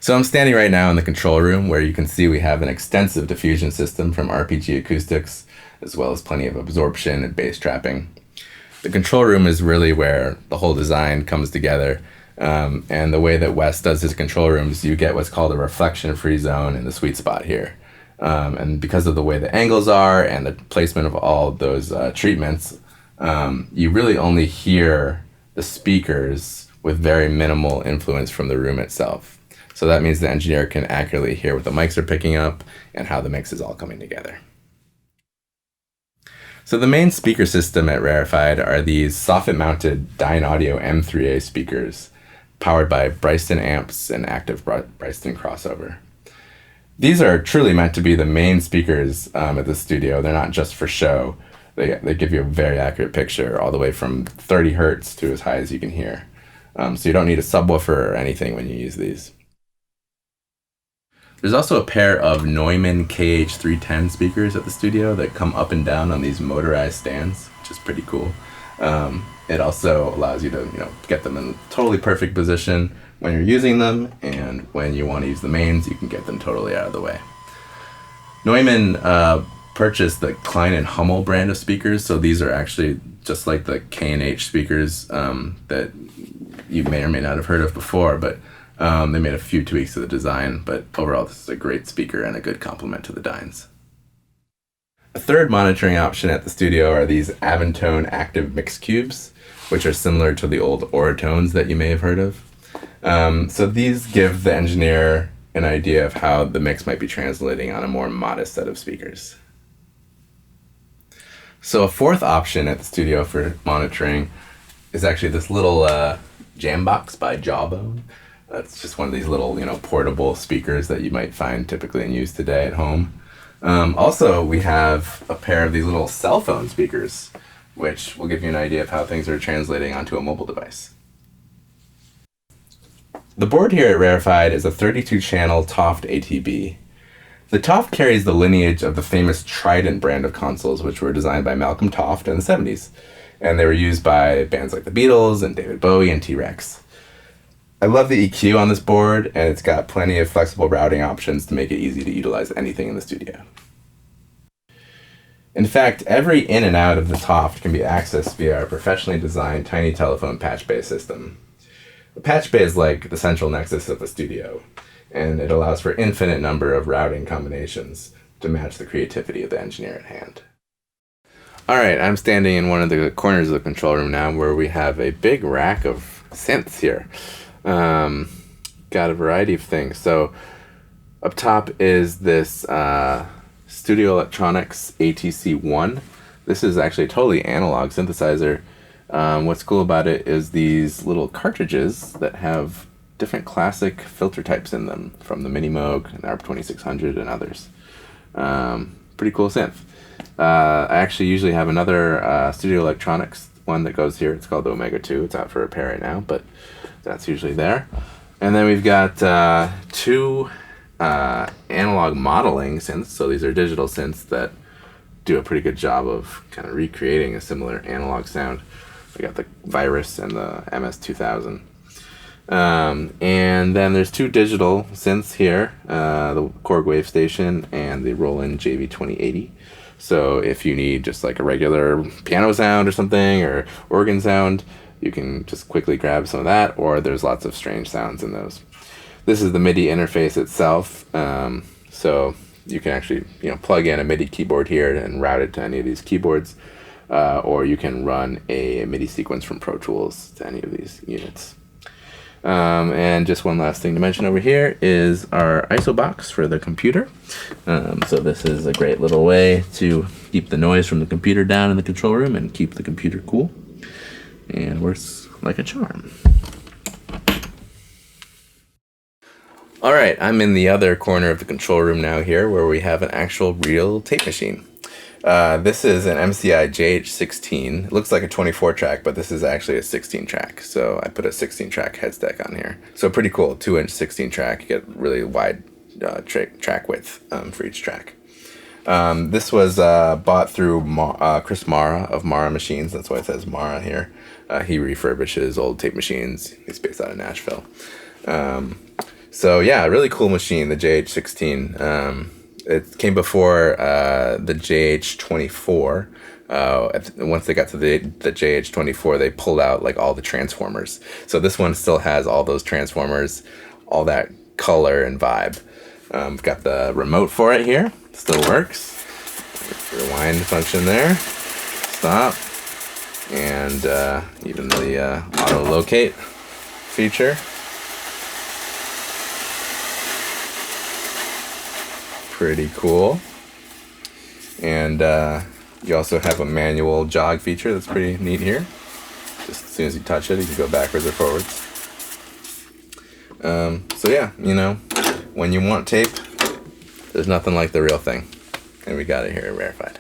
So I'm standing right now in the control room where you can see we have an extensive diffusion system from RPG Acoustics, as well as plenty of absorption and bass trapping. The control room is really where the whole design comes together. And the way that Wes does his control rooms, you get what's called a reflection-free zone in the sweet spot here. And because of the way the angles are and the placement of all those treatments, you really only hear the speakers with very minimal influence from the room itself. So that means the engineer can accurately hear what the mics are picking up and how the mix is all coming together. So the main speaker system at Rarefied are these soffit-mounted Dynaudio M3A speakers, powered by Bryston amps and active Bryston crossover. These are truly meant to be the main speakers at the studio. They're not just for show. They give you a very accurate picture, all the way from 30 hertz to as high as you can hear. So you don't need a subwoofer or anything when you use these. There's also a pair of Neumann KH310 speakers at the studio that come up and down on these motorized stands, which is pretty cool. It also allows you to, get them in totally perfect position when you're using them, and when you want to use the mains, you can get them totally out of the way. Neumann purchased the Klein and Hummel brand of speakers, so these are actually just like the K&H speakers that you may or may not have heard of before, but they made a few tweaks to the design, but overall this is a great speaker and a good complement to the Dynes. A third monitoring option at the studio are these Aventone active mix cubes, which are similar to the old Oratones that you may have heard of. So these give the engineer an idea of how the mix might be translating on a more modest set of speakers. So a fourth option at the studio for monitoring is actually this little Jambox by Jawbone. It's just one of these little, portable speakers that you might find typically in use today at home. Also, we have a pair of these little cell phone speakers, which will give you an idea of how things are translating onto a mobile device. The board here at Rarefied is a 32-channel Toft ATB. The Toft carries the lineage of the famous Trident brand of consoles, which were designed by Malcolm Toft in the 70s, and they were used by bands like the Beatles and David Bowie and T-Rex. I love the EQ on this board, and it's got plenty of flexible routing options to make it easy to utilize anything in the studio. In fact, every in and out of the Toft can be accessed via our professionally designed tiny telephone patch bay system. The patch bay is like the central nexus of the studio, and it allows for infinite number of routing combinations to match the creativity of the engineer at hand. Alright, I'm standing in one of the corners of the control room now where we have a big rack of synths here. Got a variety of things. So up top is this Studio Electronics ATC-1. This is actually a totally analog synthesizer. What's cool about it is these little cartridges that have different classic filter types in them from the Minimoog and ARP 2600 and others. Pretty cool synth. I actually usually have another Studio Electronics one that goes here. It's called the Omega 2. It's out for repair right now, but that's usually there. And then we've got two analog modeling synths. So these are digital synths that do a pretty good job of kind of recreating a similar analog sound. We got the Virus and the MS-2000. And then there's two digital synths here, the Korg Wave Station and the Roland JV2080. So if you need just like a regular piano sound or something, or organ sound, you can just quickly grab some of that, or there's lots of strange sounds in those. This is the MIDI interface itself, so you can actually plug in a MIDI keyboard here and route it to any of these keyboards, or you can run a MIDI sequence from Pro Tools to any of these units. And just one last thing to mention over here is our ISO box for the computer. So this is a great little way to keep the noise from the computer down in the control room and keep the computer cool. And works like a charm. Alright, I'm in the other corner of the control room now here where we have an actual real tape machine. This is an MCI JH16. It looks like a 24 track, but this is actually a 16 track. So I put a 16 track head stack on here. So pretty cool, 2-inch 16 track. You get really wide track width for each track. This was bought through Chris Mara of Mara Machines. That's why it says Mara here. He refurbishes old tape machines. He's based out of Nashville. So yeah, really cool machine, the JH16. It came before the JH24. Once they got to the JH24, they pulled out like all the transformers. So this one still has all those transformers, all that color and vibe. Got the remote for it here, still works. Rewind function there, stop, and even the auto locate feature. Pretty cool. And you also have a manual jog feature that's pretty neat here. Just as soon as you touch it, you can go backwards or forwards. So yeah, you know, when you want tape, there's nothing like the real thing. And we got it here at Rarefied.